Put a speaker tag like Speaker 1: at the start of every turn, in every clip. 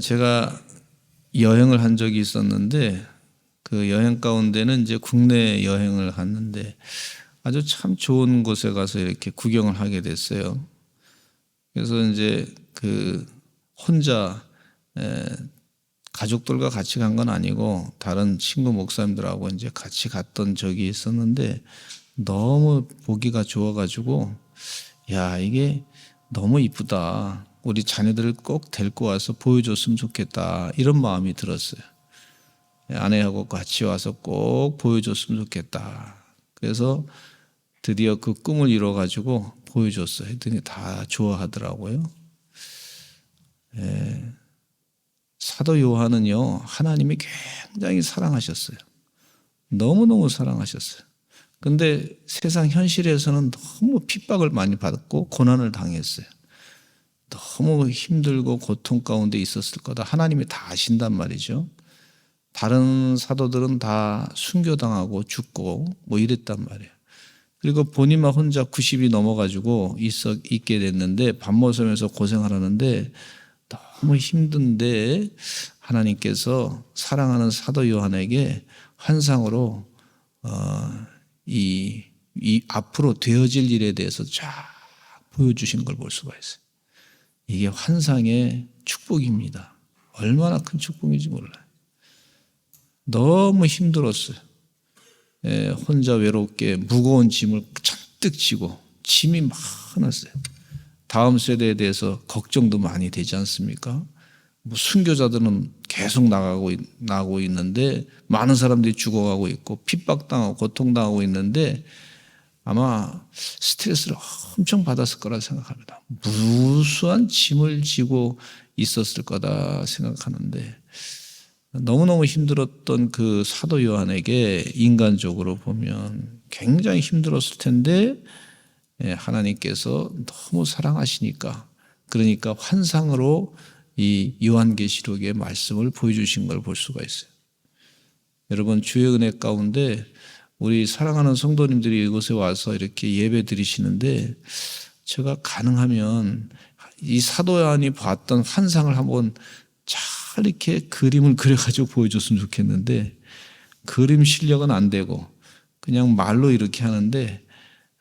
Speaker 1: 제가 여행을 한 적이 있었는데 그 여행 가운데는 이제 국내 여행을 갔는데 아주 참 좋은 곳에 가서 이렇게 구경을 하게 됐어요. 그래서 이제 그 혼자 가족들과 같이 간 건 아니고 다른 친구 목사님들하고 이제 같이 갔던 적이 있었는데 너무 보기가 좋아가지고 야, 이게 너무 이쁘다. 우리 자녀들을 꼭 데리고 와서 보여줬으면 좋겠다. 이런 마음이 들었어요. 아내하고 같이 와서 꼭 보여줬으면 좋겠다. 그래서 드디어 그 꿈을 이뤄가지고 보여줬어요. 했더니 다 좋아하더라고요. 사도 요한은요, 하나님이 굉장히 사랑하셨어요. 너무너무 사랑하셨어요. 근데 세상 현실에서는 너무 핍박을 많이 받았고 고난을 당했어요. 너무 힘들고 고통 가운데 있었을 거다. 하나님이 다 아신단 말이죠. 다른 사도들은 다 순교당하고 죽고 뭐 이랬단 말이에요. 그리고 본인만 혼자 90이 넘어가지고 있게 됐는데 밤모섬에서 고생하라는데 너무 힘든데 하나님께서 사랑하는 사도 요한에게 환상으로 이 앞으로 되어질 일에 대해서 쫙 보여주신 걸 볼 수가 있어요. 이게 환상의 축복입니다. 얼마나 큰 축복인지 몰라요. 너무 힘들었어요. 혼자 외롭게 무거운 짐을 잔뜩 지고 짐이 많았어요. 다음 세대에 대해서 걱정도 많이 되지 않습니까? 뭐 순교자들은 계속 나가고 있는데 많은 사람들이 죽어가고 있고 핍박당하고 고통당하고 있는데 아마 스트레스를 엄청 받았을 거라 생각합니다. 무수한 짐을 지고 있었을 거다 생각하는데 너무너무 힘들었던 그 사도 요한에게 인간적으로 보면 굉장히 힘들었을 텐데 하나님께서 너무 사랑하시니까 그러니까 환상으로 이 요한계시록의 말씀을 보여주신 걸 볼 수가 있어요. 여러분 주의 은혜 가운데 우리 사랑하는 성도님들이 이곳에 와서 이렇게 예배 드리시는데 제가 가능하면 이 사도 요한이 봤던 환상을 한번 잘 이렇게 그림을 그려가지고 보여줬으면 좋겠는데 그림 실력은 안 되고 그냥 말로 이렇게 하는데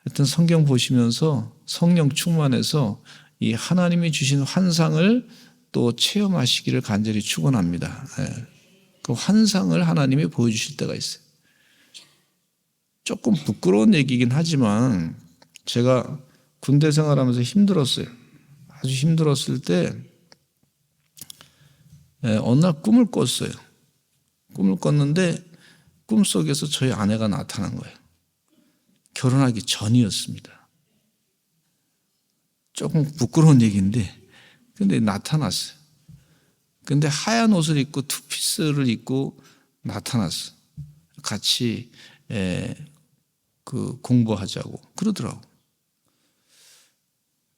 Speaker 1: 하여튼 성경 보시면서 성령 충만해서 이 하나님이 주신 환상을 또 체험하시기를 간절히 축원합니다. 그 환상을 하나님이 보여주실 때가 있어요. 조금 부끄러운 얘기긴 하지만 제가 군대 생활하면서 힘들었어요. 아주 힘들었을 때 어느 날 꿈을 꿨어요. 꿈을 꿨는데 꿈속에서 저희 아내가 나타난 거예요. 결혼하기 전이었습니다. 조금 부끄러운 얘기인데 근데 나타났어요. 근데 하얀 옷을 입고 투피스를 입고 나타났어요. 같이 그 공부하자고 그러더라고.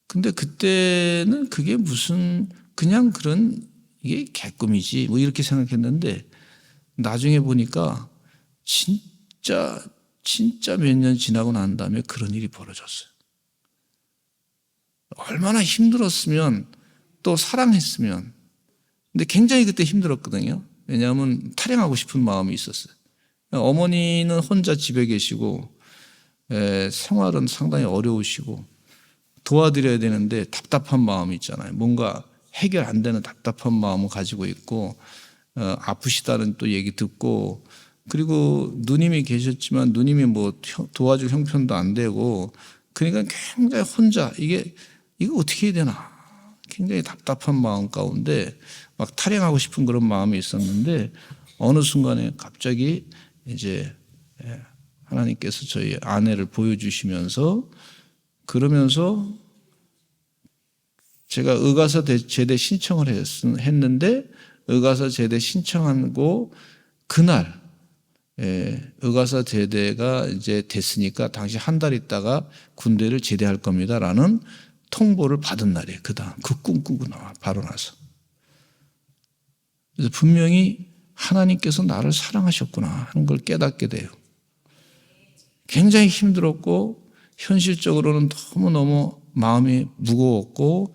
Speaker 1: 근데 그때는 그게 무슨 그냥 그런 이게 개꿈이지 뭐 이렇게 생각했는데 나중에 보니까 진짜 몇 년 지나고 난 다음에 그런 일이 벌어졌어요. 얼마나 힘들었으면 또 사랑했으면 근데 굉장히 그때 힘들었거든요. 왜냐하면 탈영하고 싶은 마음이 있었어요. 어머니는 혼자 집에 계시고 생활은 상당히 어려우시고 도와드려야 되는데 답답한 마음이 있잖아요. 뭔가 해결 안 되는 답답한 마음을 가지고 있고 아프시다는 또 얘기 듣고 그리고 누님이 계셨지만 누님이 뭐 도와줄 형편도 안 되고 그러니까 굉장히 혼자 이거 어떻게 해야 되나 굉장히 답답한 마음 가운데 막 탈영하고 싶은 그런 마음이 있었는데 어느 순간에 갑자기 이제 하나님께서 저희 아내를 보여주시면서 그러면서 제가 의가서 제대 신청을 했는데 의가서 제대 신청하고 그날 의가서 제대가 이제 됐으니까 당시 한 달 있다가 군대를 제대할 겁니다라는 통보를 받은 날이에요. 그다음 그 꿈 꾸고 바로 나서 그래서 분명히 하나님께서 나를 사랑하셨구나 하는 걸 깨닫게 돼요. 굉장히 힘들었고 현실적으로는 너무너무 마음이 무거웠고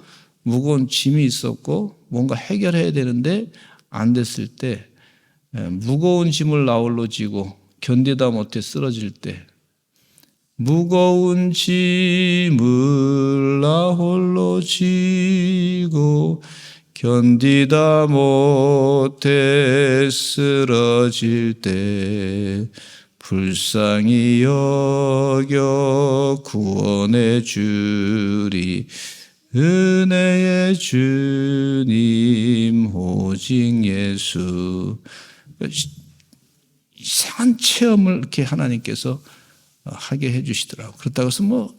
Speaker 1: 무거운 짐이 있었고 뭔가 해결해야 되는데 안 됐을 때, 무거운 짐을 나 홀로 지고 견디다 못해 쓰러질 때, 무거운 짐을 나 홀로 지고 견디다 못해 쓰러질 때 불쌍히 여겨 구원해 주리 은혜의 주님 오직 예수. 이상한 체험을 이렇게 하나님께서 하게 해주시더라고요. 그렇다고 해서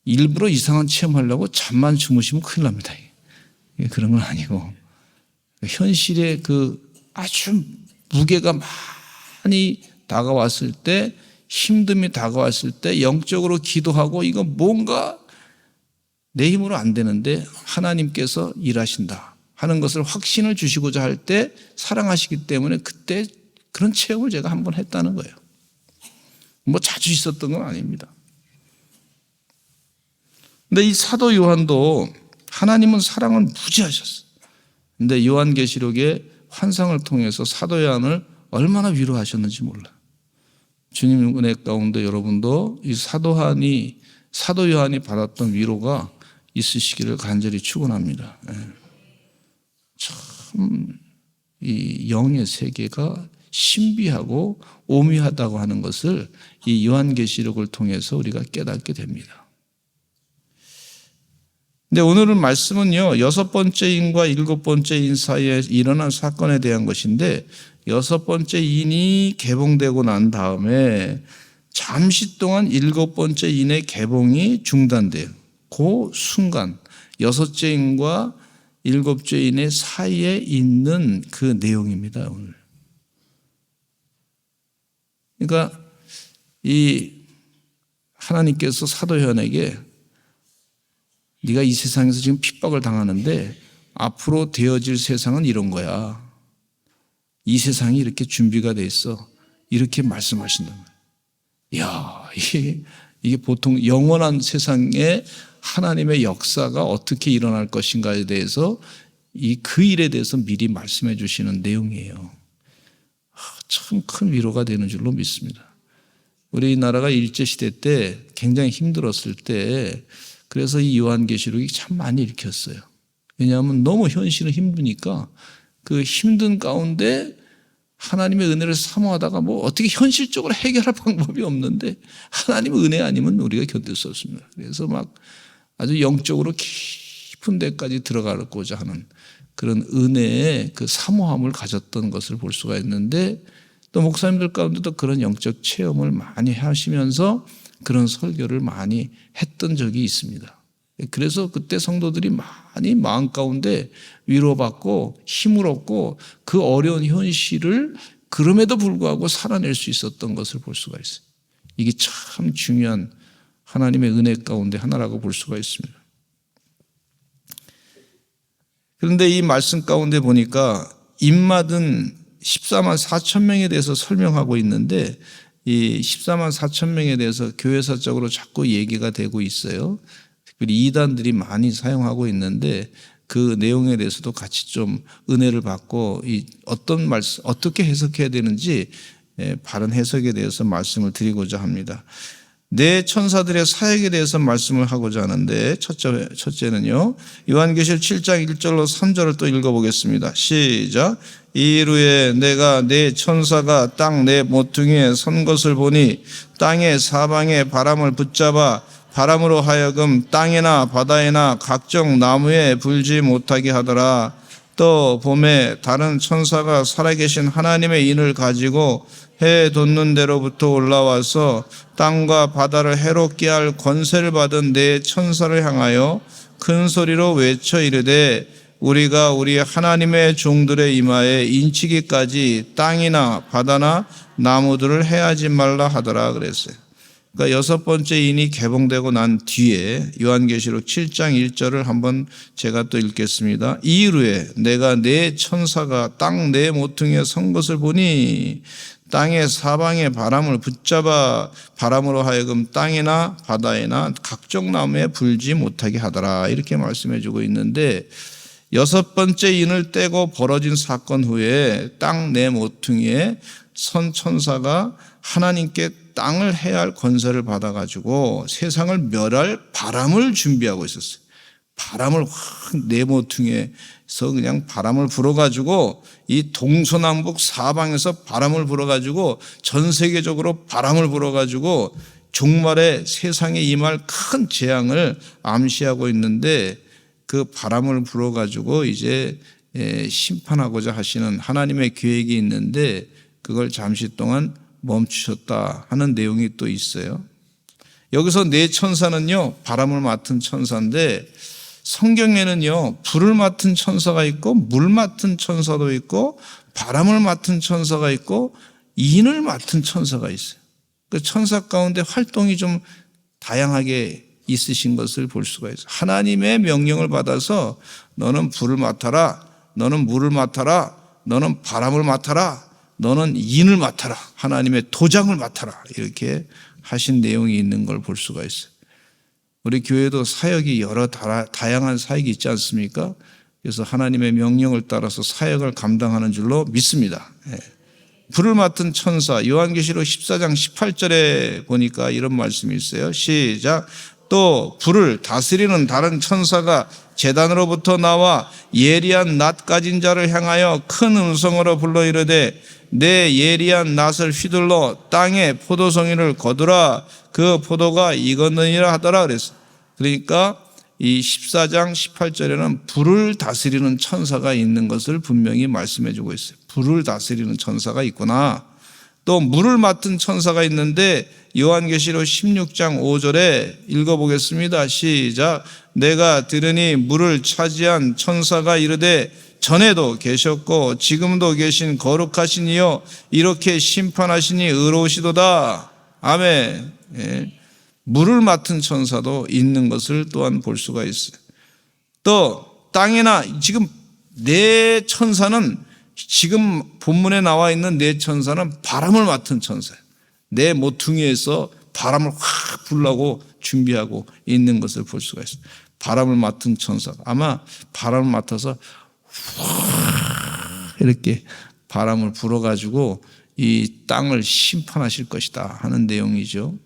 Speaker 1: 일부러 이상한 체험하려고 잠만 주무시면 큰일 납니다. 그런 건 아니고, 현실에 아주 무게가 많이 다가왔을 때, 힘듦이 다가왔을 때 영적으로 기도하고 이거 뭔가 내 힘으로 안 되는데 하나님께서 일하신다 하는 것을 확신을 주시고자 할 때 사랑하시기 때문에 그때 그런 체험을 제가 한번 했다는 거예요. 자주 있었던 건 아닙니다. 근데 이 사도 요한도 하나님은 사랑을 무지하셨어요. 근데 요한계시록의 환상을 통해서 사도 요한을 얼마나 위로하셨는지 몰라요. 주님 은혜 가운데 여러분도 이 사도 요한이 받았던 위로가 있으시기를 간절히 축원합니다. 참 이 영의 세계가 신비하고 오묘하다고 하는 것을 이 요한계시록을 통해서 우리가 깨닫게 됩니다. 근데 오늘은 말씀은요, 6번째 인과 7번째 인 사이에 일어난 사건에 대한 것인데, 6번째 인이 개봉되고 난 다음에 잠시 동안 7번째 인의 개봉이 중단돼요. 그 순간 6째 인과 7째 인의 사이에 있는 그 내용입니다, 오늘. 그러니까 이 하나님께서 사도 요한에게 네가 이 세상에서 지금 핍박을 당하는데 앞으로 되어질 세상은 이런 거야. 이 세상이 이렇게 준비가 돼 있어. 이렇게 말씀하신다. 이야, 이게 보통 영원한 세상에 하나님의 역사가 어떻게 일어날 것인가에 대해서 그 일에 대해서 미리 말씀해 주시는 내용이에요. 참 큰 위로가 되는 줄로 믿습니다. 우리나라가 일제시대 때 굉장히 힘들었을 때 그래서 이 요한계시록이 참 많이 읽혔어요. 왜냐하면 너무 현실은 힘드니까 그 힘든 가운데 하나님의 은혜를 사모하다가 어떻게 현실적으로 해결할 방법이 없는데 하나님의 은혜 아니면 우리가 견딜 수 없습니다. 그래서 아주 영적으로 깊은 데까지 들어가고자 하는 그런 은혜의 그 사모함을 가졌던 것을 볼 수가 있는데, 또 목사님들 가운데도 그런 영적 체험을 많이 하시면서 그런 설교를 많이 했던 적이 있습니다. 그래서 그때 성도들이 많이 마음 가운데 위로받고 힘을 얻고 그 어려운 현실을 그럼에도 불구하고 살아낼 수 있었던 것을 볼 수가 있어요. 이게 참 중요한 하나님의 은혜 가운데 하나라고 볼 수가 있습니다. 그런데 이 말씀 가운데 보니까 입맛은 14만 4천 명에 대해서 설명하고 있는데, 이 14만 4천 명에 대해서 교회사적으로 자꾸 얘기가 되고 있어요. 특별히 이단들이 많이 사용하고 있는데 그 내용에 대해서도 같이 좀 은혜를 받고 어떤 말씀, 어떻게 해석해야 되는지 바른 해석에 대해서 말씀을 드리고자 합니다. 네 천사들의 사역에 대해서 말씀을 하고자 하는데, 첫째는요, 요한계시록 7장 1절로 3절을 또 읽어보겠습니다. 시작. 이후에 내가 네 천사가 땅 네 모퉁이에 선 것을 보니 땅의 사방에 바람을 붙잡아 바람으로 하여금 땅이나 바다에나 각종 나무에 불지 못하게 하더라. 또 봄에 다른 천사가 살아계신 하나님의 인을 가지고 해 돋는 데로부터 올라와서 땅과 바다를 해롭게 할 권세를 받은 네 천사를 향하여 큰 소리로 외쳐 이르되, 우리가 우리 하나님의 종들의 이마에 인치기까지 땅이나 바다나 나무들을 해하지 말라 하더라 그랬어요. 그러니까 6번째 인이 개봉되고 난 뒤에 요한계시록 7장 1절을 한번 제가 또 읽겠습니다. 이후에 내가 네 천사가 땅 네 모퉁이에 선 것을 보니 땅의 사방의 바람을 붙잡아 바람으로 하여금 땅이나 바다에나 각종 나무에 불지 못하게 하더라. 이렇게 말씀해 주고 있는데, 여섯 번째 인을 떼고 벌어진 사건 후에 땅 네 모퉁이에 선 천사가 하나님께 땅을 해할 권세를 받아가지고 세상을 멸할 바람을 준비하고 있었어요. 바람을 확 네 모퉁이에서 그냥 바람을 불어가지고 이 동서남북 사방에서 바람을 불어가지고 전 세계적으로 바람을 불어가지고 종말에 세상에 임할 큰 재앙을 암시하고 있는데, 그 바람을 불어가지고 이제 심판하고자 하시는 하나님의 계획이 있는데 그걸 잠시 동안 멈추셨다 하는 내용이 또 있어요. 여기서 네 천사는요, 바람을 맡은 천사인데, 성경에는요 불을 맡은 천사가 있고 물 맡은 천사도 있고 바람을 맡은 천사가 있고 인을 맡은 천사가 있어요. 그 천사 가운데 활동이 좀 다양하게 있으신 것을 볼 수가 있어요. 하나님의 명령을 받아서 너는 불을 맡아라, 너는 물을 맡아라, 너는 바람을 맡아라, 너는 인을 맡아라, 하나님의 도장을 맡아라, 이렇게 하신 내용이 있는 걸 볼 수가 있어요. 우리 교회도 사역이 여러 다양한 사역이 있지 않습니까? 그래서 하나님의 명령을 따라서 사역을 감당하는 줄로 믿습니다. 불을 맡은 천사, 요한계시록 14장 18절에 보니까 이런 말씀이 있어요. 시작. 또 불을 다스리는 다른 천사가 제단으로부터 나와 예리한 낫 가진 자를 향하여 큰 음성으로 불러 이르되, 내 예리한 낫을 휘둘러 땅에 포도송이를 거두라, 그 포도가 익었느니라 하더라 그랬어요. 그러니까 이 14장 18절에는 불을 다스리는 천사가 있는 것을 분명히 말씀해 주고 있어요. 불을 다스리는 천사가 있구나. 또 물을 맡은 천사가 있는데 요한계시록 16장 5절에 읽어보겠습니다. 시작. 내가 들으니 물을 차지한 천사가 이르되, 전에도 계셨고 지금도 계신 거룩하신 이여 이렇게 심판하시니 의로우시도다. 아멘. 물을 맡은 천사도 있는 것을 또한 볼 수가 있어요. 또 땅이나, 지금 네 천사는, 지금 본문에 나와 있는 네 천사는 바람을 맡은 천사예요. 네 모퉁이에서 바람을 확 불라고 준비하고 있는 것을 볼 수가 있어요. 바람을 맡은 천사가 아마 바람을 맡아서 이렇게 바람을 불어가지고 이 땅을 심판하실 것이다 하는 내용이죠.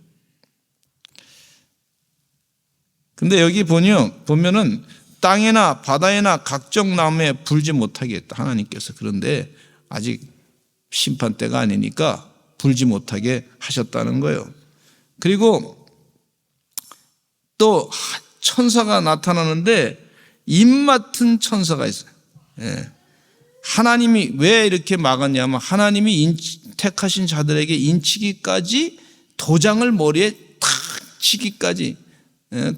Speaker 1: 근데 여기 보면은 땅이나 바다에나 각종 나무에 불지 못하게 했다, 하나님께서. 그런데 아직 심판 때가 아니니까 불지 못하게 하셨다는 거예요. 그리고 또 천사가 나타나는데 입 맡은 천사가 있어요. 하나님이 왜 이렇게 막았냐면, 하나님이 택하신 자들에게 인치기까지, 도장을 머리에 탁 치기까지,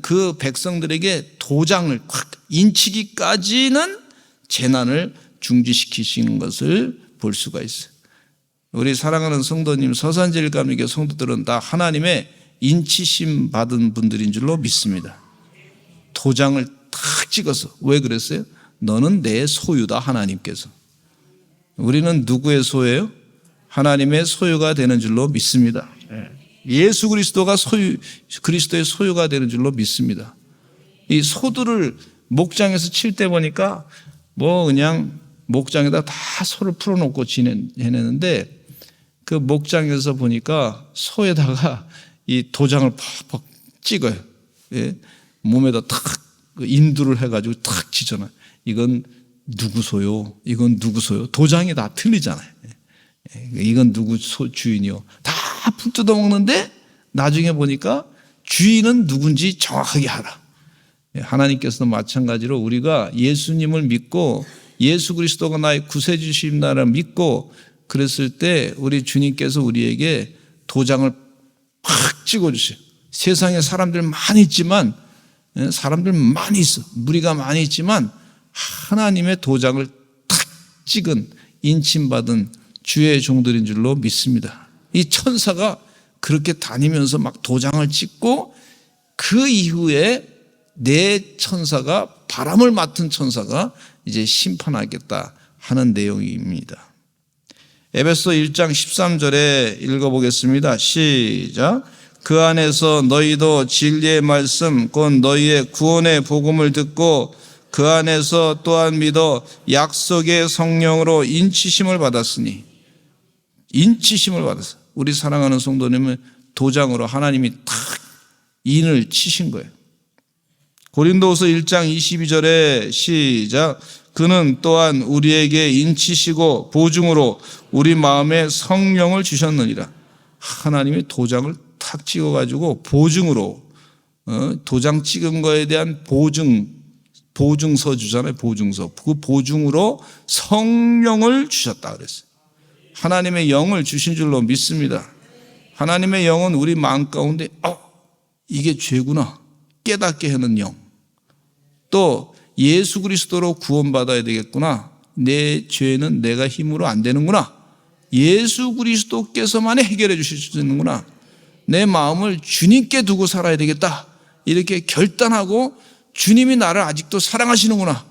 Speaker 1: 그 백성들에게 도장을 확 인치기까지는 재난을 중지시키신 것을 볼 수가 있어요. 우리 사랑하는 성도님, 서산제일감리교 성도들은 다 하나님의 인치심 받은 분들인 줄로 믿습니다. 도장을 탁 찍어서. 왜 그랬어요? 너는 내 소유다, 하나님께서. 우리는 누구의 소유예요? 하나님의 소유가 되는 줄로 믿습니다. 예수 그리스도가 그리스도의 소유가 되는 줄로 믿습니다. 이 소들을 목장에서 칠 때 보니까 그냥 목장에다 다 소를 풀어놓고 지내는데, 그 목장에서 보니까 소에다가 이 도장을 팍팍 찍어요. 몸에다 탁 인두를 해가지고 탁 치잖아요. 이건 누구 소요? 이건 누구 소요? 도장이 다 틀리잖아요. 이건 누구 주인이요? 다 풀 뜯어먹는데 나중에 보니까 주인은 누군지 정확하게 알아. 하나님께서도 마찬가지로 우리가 예수님을 믿고 예수 그리스도가 나의 구세주시나를 믿고 그랬을 때 우리 주님께서 우리에게 도장을 팍 찍어주세요. 세상에 사람들 많이 있지만, 사람들 많이 있어, 무리가 많이 있지만 하나님의 도장을 탁 찍은, 인침받은 주의 종들인 줄로 믿습니다. 이 천사가 그렇게 다니면서 막 도장을 찍고, 그 이후에 네 천사가, 바람을 맡은 천사가 이제 심판하겠다 하는 내용입니다. 에베소 1장 13절에 읽어보겠습니다. 시작. 그 안에서 너희도 진리의 말씀 곧 너희의 구원의 복음을 듣고 그 안에서 또한 믿어 약속의 성령으로 인치심을 받았으니, 인치심을 받았어. 우리 사랑하는 성도님은 도장으로 하나님이 탁 인을 치신 거예요. 고린도후서 1장 22절에 시작. 그는 또한 우리에게 인치시고 보증으로 우리 마음에 성령을 주셨느니라. 하나님이 도장을 탁 찍어가지고 보증으로, 도장 찍은 거에 대한 보증서 주잖아요. 보증서. 그 보증으로 성령을 주셨다 그랬어요. 하나님의 영을 주신 줄로 믿습니다. 하나님의 영은 우리 마음 가운데 이게 죄구나 깨닫게 하는 영, 또 예수 그리스도로 구원받아야 되겠구나, 내 죄는 내가 힘으로 안 되는구나, 예수 그리스도께서만 해결해 주실 수 있는구나, 내 마음을 주님께 두고 살아야 되겠다, 이렇게 결단하고 주님이 나를 아직도 사랑하시는구나,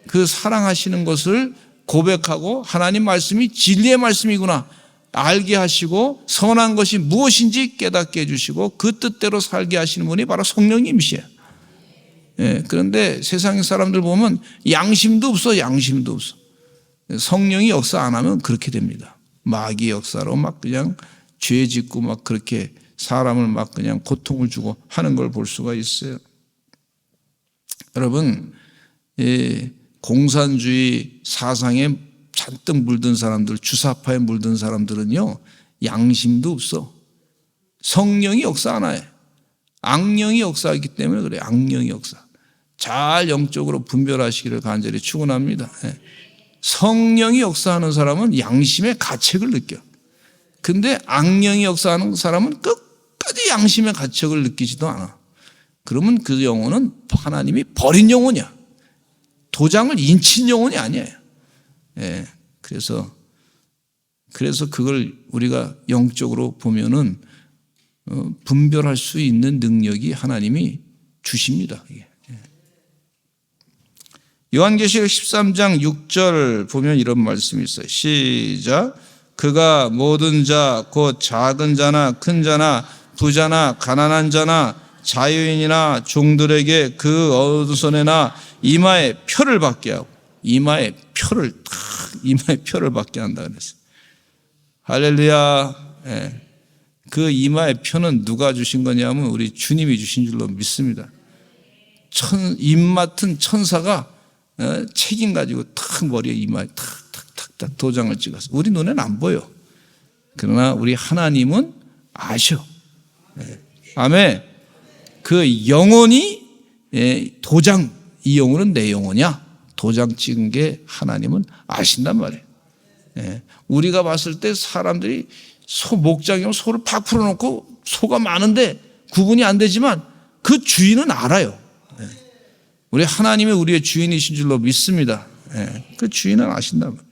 Speaker 1: 그 사랑하시는 것을 고백하고 하나님 말씀이 진리의 말씀이구나 알게 하시고 선한 것이 무엇인지 깨닫게 해주시고 그 뜻대로 살게 하시는 분이 바로 성령님이시에요. 그런데 세상 사람들 보면 양심도 없어. 성령이 역사 안 하면 그렇게 됩니다. 마귀의 역사로 막 그냥 죄 짓고 막 그렇게 사람을 막 그냥 고통을 주고 하는 걸 볼 수가 있어요. 여러분, 공산주의 사상에 잔뜩 물든 사람들, 주사파에 물든 사람들은요, 양심도 없어. 성령이 역사 안 해. 악령이 역사하기 때문에 그래요. 악령이 역사. 잘 영적으로 분별하시기를 간절히 축원합니다. 성령이 역사하는 사람은 양심의 가책을 느껴. 근데 악령이 역사하는 사람은 끝까지 양심의 가책을 느끼지도 않아. 그러면 그 영혼은 하나님이 버린 영혼이야. 도장을 인친 영혼이 아니에요. 그래서 그걸 우리가 영적으로 보면은 분별할 수 있는 능력이 하나님이 주십니다. 요한계시록 13장 6절 보면 이런 말씀이 있어요. 시작. 그가 모든 자 곧 작은 자나 큰 자나 부자나 가난한 자나 자유인이나 종들에게 그 어두선에나 이마에 표를 받게 하고, 이마에 표를 받게 한다 그랬어요. 할렐루야. 그 이마의 표는 누가 주신 거냐면 우리 주님이 주신 줄로 믿습니다. 입 맡은 천사가 책임 가지고 탁 머리에 이마에 탁 도장을 찍었어. 우리 눈에는 안 보여. 그러나 우리 하나님은 아셔. 아멘. 그 영혼이 도장, 이 영혼은 내 영혼이야. 도장 찍은 게 하나님은 아신단 말이에요. 우리가 봤을 때 사람들이 목장이면 소를 팍 풀어놓고 소가 많은데 구분이 안 되지만 그 주인은 알아요. 우리 하나님이 우리의 주인이신 줄로 믿습니다. 그 주인은 아신단 말이에요.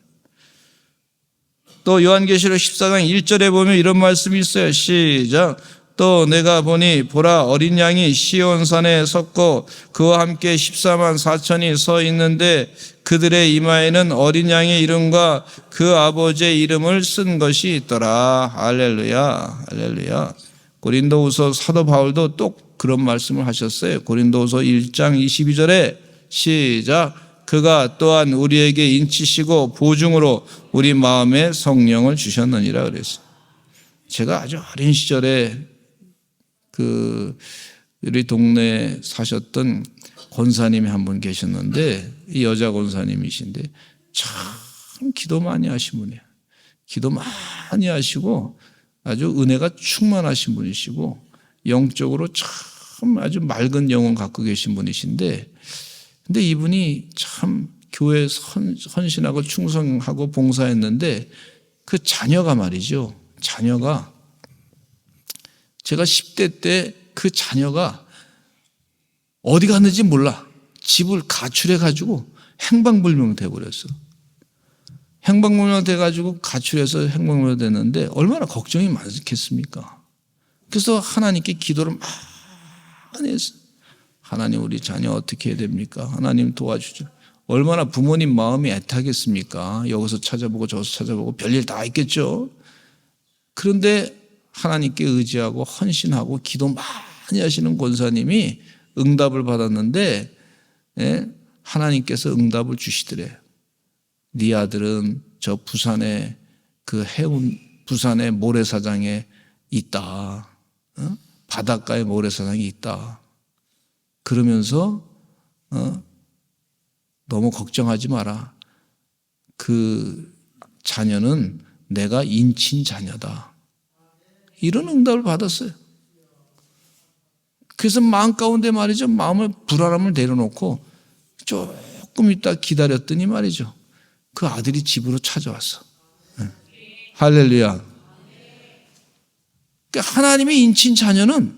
Speaker 1: 또 요한계시록 14장 1절에 보면 이런 말씀이 있어요. 시작. 또 내가 보니 보라 어린 양이 시온산에 섰고 그와 함께 14만 4천이 서 있는데 그들의 이마에는 어린 양의 이름과 그 아버지의 이름을 쓴 것이 있더라. 할렐루야. 할렐루야. 고린도후서 사도 바울도 또 그런 말씀을 하셨어요. 고린도후서 1장 22절에 시작. 그가 또한 우리에게 인치시고 보증으로 우리 마음에 성령을 주셨느니라 그랬어요. 제가 아주 어린 시절에 우리 동네에 사셨던 권사님이 한 분 계셨는데, 이 여자 권사님이신데 참 기도 많이 하신 분이에요. 기도 많이 하시고 아주 은혜가 충만하신 분이시고 영적으로 참 아주 맑은 영혼 갖고 계신 분이신데, 근데 이분이 참 교회에 헌신하고 충성하고 봉사했는데 그 자녀가 말이죠. 자녀가 제가 10대 때 그 자녀가 어디 갔는지 몰라. 집을 가출해가지고 행방불명 돼버렸어. 행방불명 돼가지고 가출해서 행방불명 됐는데 얼마나 걱정이 많겠습니까? 그래서 하나님께 기도를 많이 했어요. 하나님 우리 자녀 어떻게 해야 됩니까? 하나님 도와주죠. 얼마나 부모님 마음이 애타겠습니까? 여기서 찾아보고 저기서 찾아보고 별일 다 있겠죠. 그런데 하나님께 의지하고 헌신하고 기도 많이 하시는 권사님이 응답을 받았는데 하나님께서 응답을 주시더래요. 네 아들은 저 부산의 그 부산의 모래사장에 있다. 바닷가에 모래사장이 있다. 그러면서 너무 걱정하지 마라. 그 자녀는 내가 인친 자녀다. 이런 응답을 받았어요. 그래서 마음 가운데 말이죠. 마음을 불안함을 내려놓고 조금 있다 기다렸더니 말이죠. 그 아들이 집으로 찾아왔어. 할렐루야. 그러니까 하나님의 인친 자녀는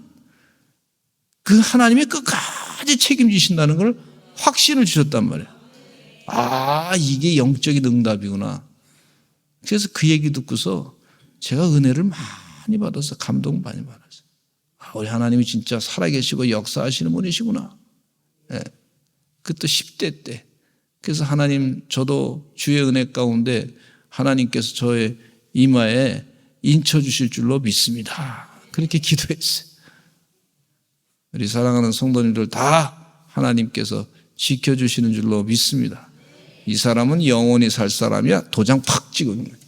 Speaker 1: 그 하나님이 끝까지 책임지신다는 걸 확신을 주셨단 말이에요. 아, 이게 영적인 응답이구나. 그래서 그 얘기 듣고서 제가 은혜를 많이 받아서 감동 많이 받았어요. 아, 우리 하나님이 진짜 살아계시고 역사하시는 분이시구나. 네. 그것도 10대 때. 그래서 하나님, 저도 주의 은혜 가운데 하나님께서 저의 이마에 인쳐주실 줄로 믿습니다. 그렇게 기도했어요. 우리 사랑하는 성도님들 다 하나님께서 지켜주시는 줄로 믿습니다. 이 사람은 영원히 살 사람이야. 도장 팍 찍어 있는 거예요.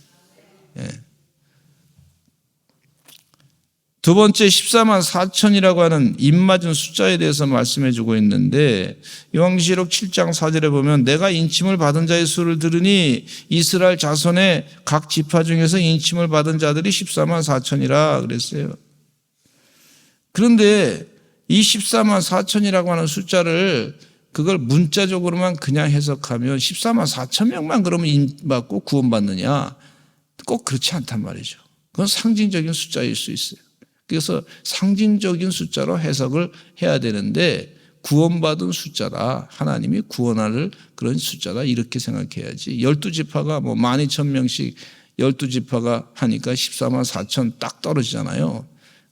Speaker 1: 예. 두 번째 14만 4천이라고 하는 입맞은 숫자에 대해서 말씀해 주고 있는데 요한계시록 7장 4절에 보면 내가 인침을 받은 자의 수를 들으니 이스라엘 자손의 각 지파 중에서 인침을 받은 자들이 14만 4천이라 그랬어요. 그런데 이 14만 4천이라고 하는 숫자를 그걸 문자적으로만 그냥 해석하면 14만 4천 명만 그러면 인받고 구원받느냐? 꼭 그렇지 않단 말이죠. 그건 상징적인 숫자일 수 있어요. 그래서 상징적인 숫자로 해석을 해야 되는데 구원받은 숫자다. 하나님이 구원할 그런 숫자다. 이렇게 생각해야지. 12지파가 뭐 12,000명씩 12지파가 하니까 14만 4천 딱 떨어지잖아요.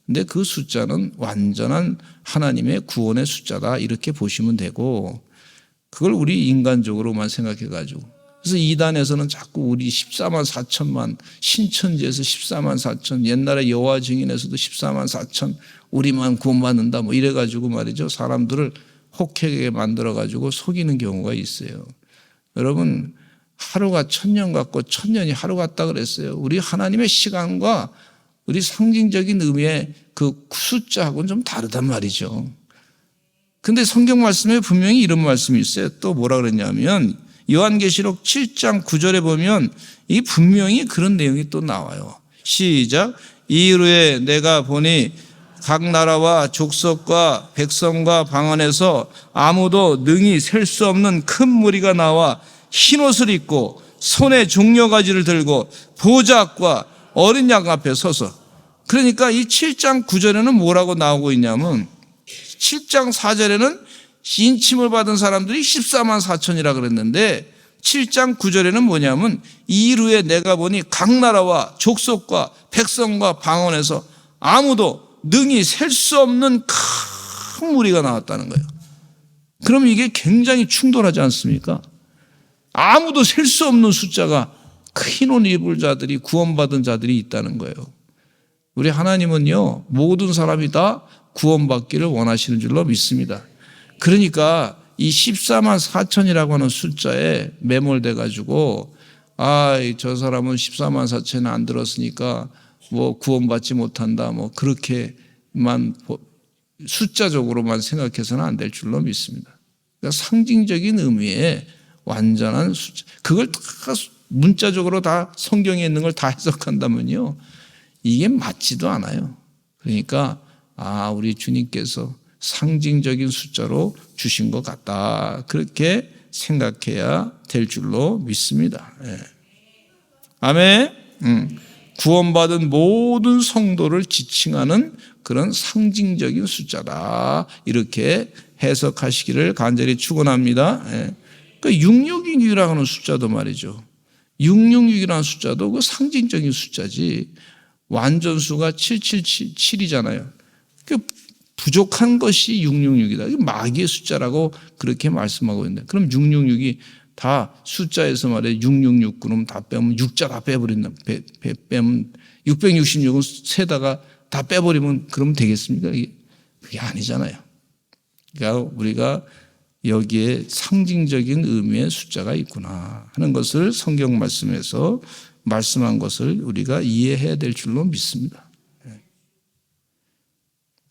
Speaker 1: 근데 그 숫자는 완전한 하나님의 구원의 숫자다. 이렇게 보시면 되고 그걸 우리 인간적으로만 생각해가지고 그래서 이단에서는 자꾸 우리 14만 4천만 신천지에서 14만 4천 옛날에 여호와 증인에서도 14만 4천 우리만 구원받는다 뭐 이래가지고 말이죠. 사람들을 혹하게 만들어가지고 속이는 경우가 있어요. 여러분 하루가 1000년 같고 1000년이 하루 같다 그랬어요. 우리 하나님의 시간과 우리 상징적인 의미의 그 숫자하고는 좀 다르단 말이죠. 근데 성경 말씀에 분명히 이런 말씀이 있어요. 또 뭐라 그랬냐면 요한계시록 7장 9절에 보면 이 분명히 그런 내용이 또 나와요. 시작. 이후에 내가 보니 각 나라와 족속과 백성과 방언에서 아무도 능히 셀 수 없는 큰 무리가 나와 흰옷을 입고 손에 종려가지를 들고 보좌 앞과 어린 양 앞에 서서 그러니까 이 7장 9절에는 뭐라고 나오고 있냐면 7장 4절에는 인침을 받은 사람들이 14만 4천이라 그랬는데 7장 9절에는 뭐냐면 이후에 내가 보니 각 나라와 족속과 백성과 방언에서 아무도 능히 셀 수 없는 큰 무리가 나왔다는 거예요. 그럼 이게 굉장히 충돌하지 않습니까? 아무도 셀 수 없는 숫자가 흰 옷 입을 자들이 구원받은 자들이 있다는 거예요. 우리 하나님은요 모든 사람이 다 구원받기를 원하시는 줄로 믿습니다. 그러니까 이 14만 4천이라고 하는 숫자에 매몰돼 가지고 저 사람은 14만 4천이 안 들었으니까 뭐 구원받지 못한다 뭐 그렇게만 숫자적으로만 생각해서는 안 될 줄로 믿습니다. 그러니까 상징적인 의미의 완전한 숫자 그걸 다 문자적으로 다 성경에 있는 걸 다 해석한다면요 이게 맞지도 않아요. 그러니까 우리 주님께서 상징적인 숫자로 주신 것 같다. 그렇게 생각해야 될 줄로 믿습니다. 예. 아멘. 구원받은 모든 성도를 지칭하는 그런 상징적인 숫자다. 이렇게 해석하시기를 간절히 축원합니다. 예. 그 666이라고 하는 숫자도 말이죠. 666이라는 숫자도 그 상징적인 숫자지 완전수가 777이잖아요. 그 부족한 것이 666이다. 마귀의 숫자라고 그렇게 말씀하고 있는데 그럼 666이 다 숫자에서 말해 666 그러면 다 빼면 6자 다 빼버린다. 빼면 666은 세다가 다 빼버리면 그러면 되겠습니까? 그게 아니잖아요. 그러니까 우리가 여기에 상징적인 의미의 숫자가 있구나 하는 것을 성경 말씀에서 말씀한 것을 우리가 이해해야 될 줄로 믿습니다.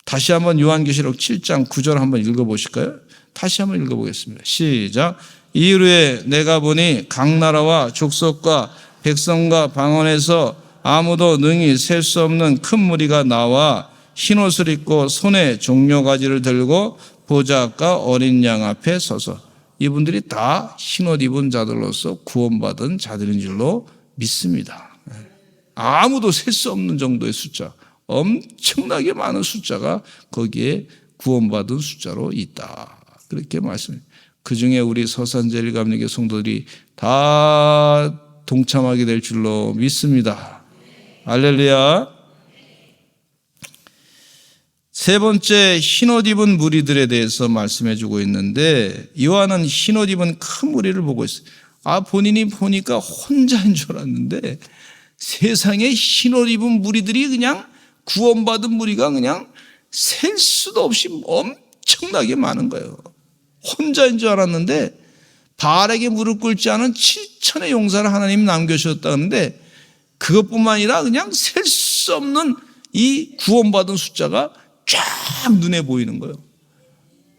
Speaker 1: 다시 한번 요한계시록 7장 9절 한번 읽어보실까요? 다시 한번 읽어보겠습니다. 시작. 이후에 내가 보니 각 나라와 족속과 백성과 방언에서 아무도 능히 셀 수 없는 큰 무리가 나와 흰옷을 입고 손에 종려가지를 들고 보좌 앞과 어린 양 앞에 서서 이분들이 다 흰옷 입은 자들로서 구원받은 자들인 줄로 믿습니다. 아무도 셀 수 없는 정도의 숫자, 엄청나게 많은 숫자가 거기에 구원받은 숫자로 있다. 그렇게 말씀해요. 그중에 우리 서산제일감리교 성도들이 다 동참하게 될 줄로 믿습니다. 할렐루야. 세 번째 흰옷 입은 무리들에 대해서 말씀해 주고 있는데 요한은 흰옷 입은 큰 무리를 보고 있어요. 본인이 보니까 혼자인 줄 알았는데 세상에 흰옷 입은 무리들이 그냥 구원받은 무리가 그냥 셀 수도 없이 엄청나게 많은 거예요. 혼자인 줄 알았는데 바알에게 무릎 꿇지 않은 7천의 용사를 하나님이 남겨주셨다는데 그것뿐만 아니라 그냥 셀 수 없는 이 구원받은 숫자가 쫙 눈에 보이는 거예요.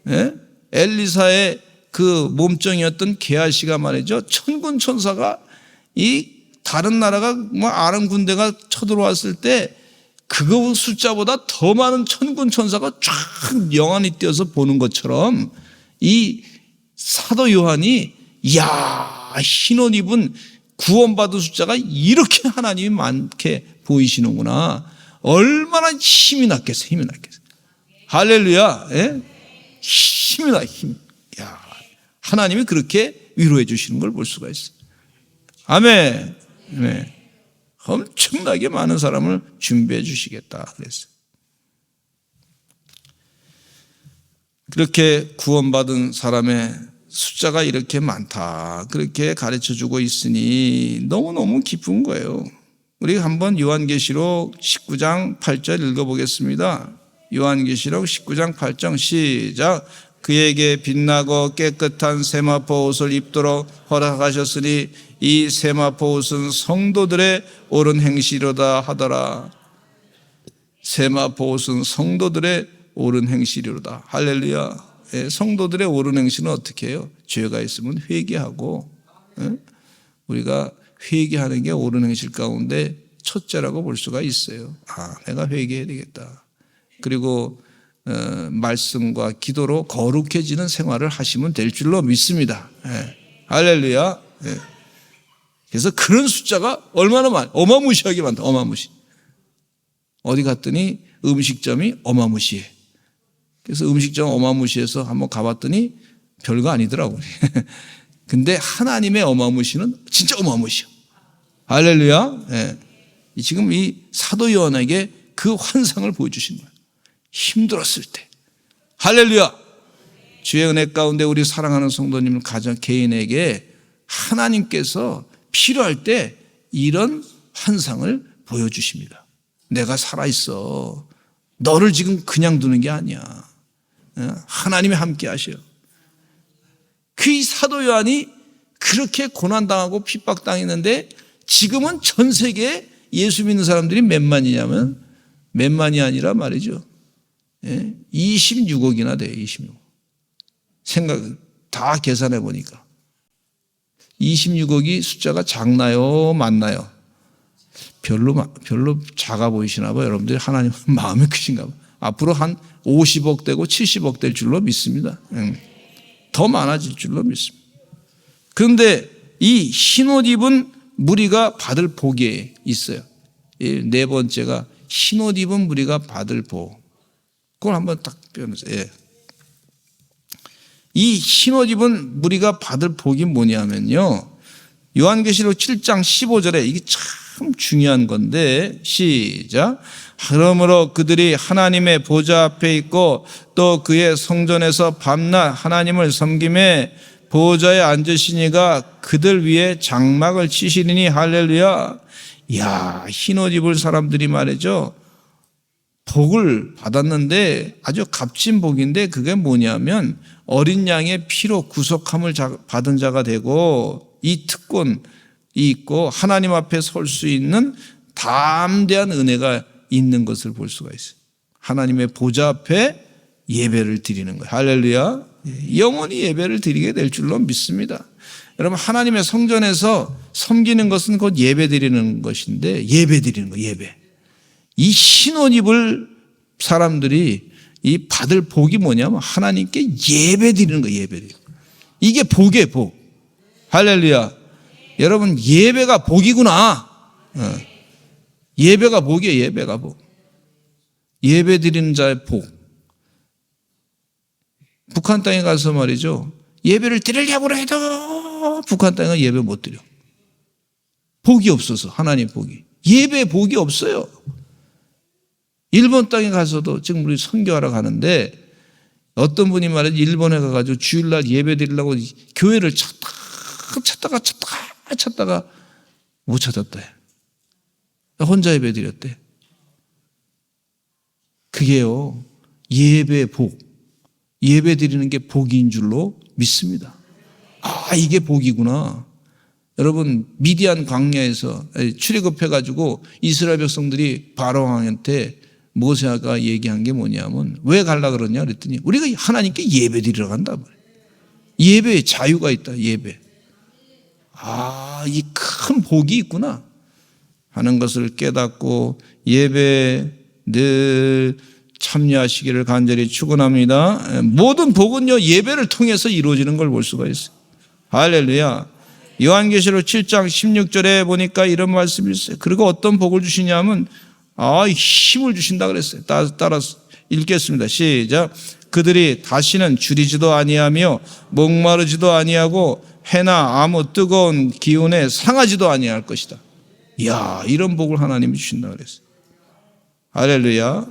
Speaker 1: 예? 엘리사의 그 몸종이었던 게하시가 말이죠. 천군 천사가 이 다른 나라가 아람 군대가 쳐들어왔을 때 그거 숫자보다 더 많은 천군 천사가 쫙 영안이 띄어서 보는 것처럼 이 사도 요한이 이야 흰옷 입은 구원받은 숫자가 이렇게 하나님이 많게 보이시는구나. 얼마나 힘이 났겠어요. 힘이 났겠어요. 할렐루야. 예? 힘이 나 힘. 야, 하나님이 그렇게 위로해 주시는 걸 볼 수가 있어요. 아멘. 네. 엄청나게 많은 사람을 준비해 주시겠다 그랬어요. 그렇게 구원받은 사람의 숫자가 이렇게 많다 그렇게 가르쳐주고 있으니 너무너무 기쁜 거예요. 우리 한번 요한계시록 19장 8절 읽어보겠습니다. 요한계시록 19장 8절 시작. 그에게 빛나고 깨끗한 세마포 옷을 입도록 허락하셨으니 이 세마포 옷은 성도들의 옳은 행실이로다 하더라. 세마포 옷은 성도들의 옳은 행실이로다. 할렐루야. 성도들의 옳은 행실은 어떻게 해요? 죄가 있으면 회개하고 우리가 회개하는 게 옳은 행실 가운데 첫째라고 볼 수가 있어요. 내가 회개해야 되겠다. 그리고 말씀과 기도로 거룩해지는 생활을 하시면 될 줄로 믿습니다. 할렐루야. 그래서 그런 숫자가 얼마나 어마무시하게 많다. 어마무시. 어디 갔더니 음식점이 어마무시해. 그래서 음식점 어마무시해서 한번 가봤더니 별거 아니더라고요. 근데 하나님의 어마무시는 진짜 어마무시야. 할렐루야. 지금 이 사도 요한에게 그 환상을 보여주신 거예요. 힘들었을 때. 할렐루야. 주의 은혜 가운데 우리 사랑하는 성도님 가정 개인에게 하나님께서 필요할 때 이런 환상을 보여주십니다. 내가 살아있어. 너를 지금 그냥 두는 게 아니야. 하나님이 함께 하셔요. 그 사도 요한이 그렇게 고난당하고 핍박당했는데 지금은 전 세계에 예수 믿는 사람들이 몇만이냐면 몇만이 아니라 말이죠. 26억이나 돼요. 26억. 다 계산해 보니까 26억이 숫자가 작나요? 많나요? 별로 작아 보이시나 봐요. 여러분들이 하나님 마음이 크신가 봐요. 앞으로 한 50억 되고 70억 될 줄로 믿습니다. 더 많아질 줄로 믿습니다. 그런데 이 흰옷 입은 무리가 받을 복이 있어요. 네 번째가 흰옷 입은 무리가 받을 복. 그걸 한번 딱 표현해서. 이 흰옷 입은 무리가 받을 복이 뭐냐면요. 요한계시록 7장 15절에 이게 참 중요한 건데 시작. 그러므로 그들이 하나님의 보좌 앞에 있고 또 그의 성전에서 밤낮 하나님을 섬김에 보좌에 앉으시니가 그들 위에 장막을 치시리니 할렐루야. 이야, 흰옷 입을 사람들이 말이죠, 복을 받았는데 아주 값진 복인데 그게 뭐냐면 어린 양의 피로 구속함을 받은 자가 되고 이 특권이 있고 하나님 앞에 설 수 있는 담대한 은혜가 있는 것을 볼 수가 있어요. 하나님의 보좌 앞에 예배를 드리는 거예요. 할렐루야. 영원히 예배를 드리게 될 줄로 믿습니다. 여러분, 하나님의 성전에서 섬기는 것은 곧 예배 드리는 것인데, 예배 드리는 거예요. 예배. 이 흰옷 입을 사람들이 이 받을 복이 뭐냐면 하나님께 예배 드리는 거예요. 예배 드리는 거. 이게 복이에요. 복. 할렐루야. 여러분, 예배가 복이구나. 예배가 복이에요. 예배가 복. 예배 드리는 자의 복. 북한 땅에 가서 말이죠, 예배를 드리려고 해도 북한 땅에 예배 못 드려. 복이 없어서, 하나님 복이. 예배 복이 없어요. 일본 땅에 가서도 지금 우리 선교하러 가는데 어떤 분이 말이죠, 일본에 가가지고 주일날 예배 드리려고 교회를 찾다가 못 찾았대. 혼자 예배 드렸대. 그게요, 예배 복. 예배 드리는 게 복인 줄로 믿습니다. 아, 이게 복이구나. 여러분, 미디안 광야에서 출애굽해가지고 이스라엘 백성들이 바로 왕한테 모세가 얘기한 게 뭐냐면 왜 갈라 그러냐 그랬더니 우리가 하나님께 예배 드리러 간다. 예배에 자유가 있다. 예배. 아, 이 큰 복이 있구나 하는 것을 깨닫고 예배 늘 참여하시기를 간절히 축원합니다. 모든 복은요, 예배를 통해서 이루어지는 걸 볼 수가 있어요. 할렐루야. 요한계시록 7장 16절에 보니까 이런 말씀이 있어요. 그리고 어떤 복을 주시냐면 힘을 주신다 그랬어요. 따라서 읽겠습니다. 시작. 그들이 다시는 줄이지도 아니하며 목마르지도 아니하고 해나 아무 뜨거운 기운에 상하지도 아니할 것이다. 이야, 이런 복을 하나님이 주신다 그랬어요. 할렐루야.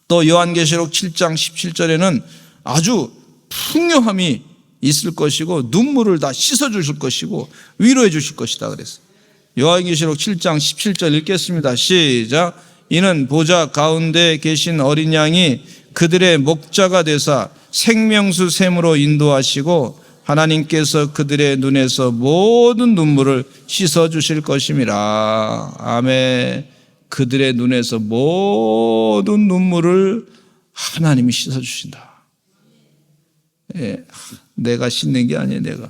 Speaker 1: 또 요한계시록 7장 17절에는 아주 풍요함이 있을 것이고 눈물을 다 씻어주실 것이고 위로해 주실 것이다 그랬어요. 요한계시록 7장 17절 읽겠습니다. 시작. 이는 보좌 가운데 계신 어린 양이 그들의 목자가 되사 생명수 샘으로 인도하시고 하나님께서 그들의 눈에서 모든 눈물을 씻어주실 것임이라. 아멘. 그들의 눈에서 모든 눈물을 하나님이 씻어주신다. 예, 내가 씻는 게 아니에요.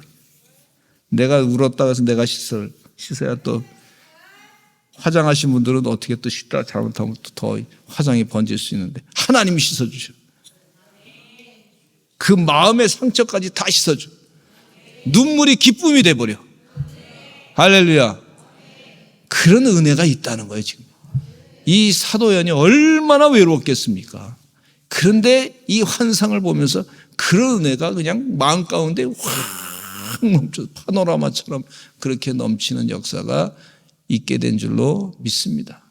Speaker 1: 내가 울었다고 해서 내가 씻어야 또 화장하신 분들은 어떻게 또 씻다 잘못하면 또 더 화장이 번질 수 있는데 하나님이 씻어주셔. 그 마음의 상처까지 다 씻어줘. 눈물이 기쁨이 돼버려. 할렐루야. 그런 은혜가 있다는 거예요. 지금 이 사도연이 얼마나 외로웠겠습니까? 그런데 이 환상을 보면서 그런 은혜가 그냥 마음 가운데 확 멈춰 파노라마처럼 그렇게 넘치는 역사가 있게 된 줄로 믿습니다.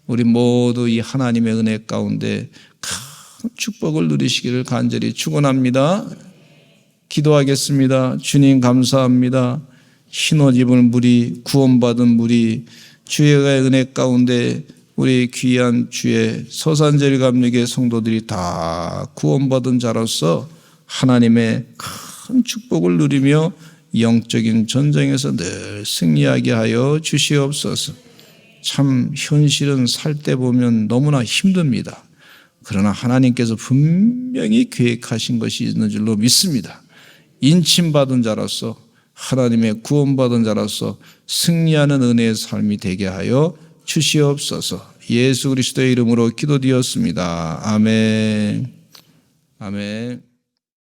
Speaker 1: 우리 모두 이 하나님의 은혜 가운데 큰 축복을 누리시기를 간절히 축원합니다. 기도하겠습니다. 주님 감사합니다. 흰옷 입은 무리, 구원받은 무리, 주의 은혜 가운데 우리 귀한 주의 서산제일 감리교회 성도들이 다 구원받은 자로서 하나님의 큰 축복을 누리며 영적인 전쟁에서 늘 승리하게 하여 주시옵소서. 참 현실은 살 때 보면 너무나 힘듭니다. 그러나 하나님께서 분명히 계획하신 것이 있는 줄로 믿습니다. 인침받은 자로서 하나님의 구원받은 자로서 승리하는 은혜의 삶이 되게 하여 주시옵소서. 예수 그리스도의 이름으로 기도드렸습니다. 아멘. 아멘.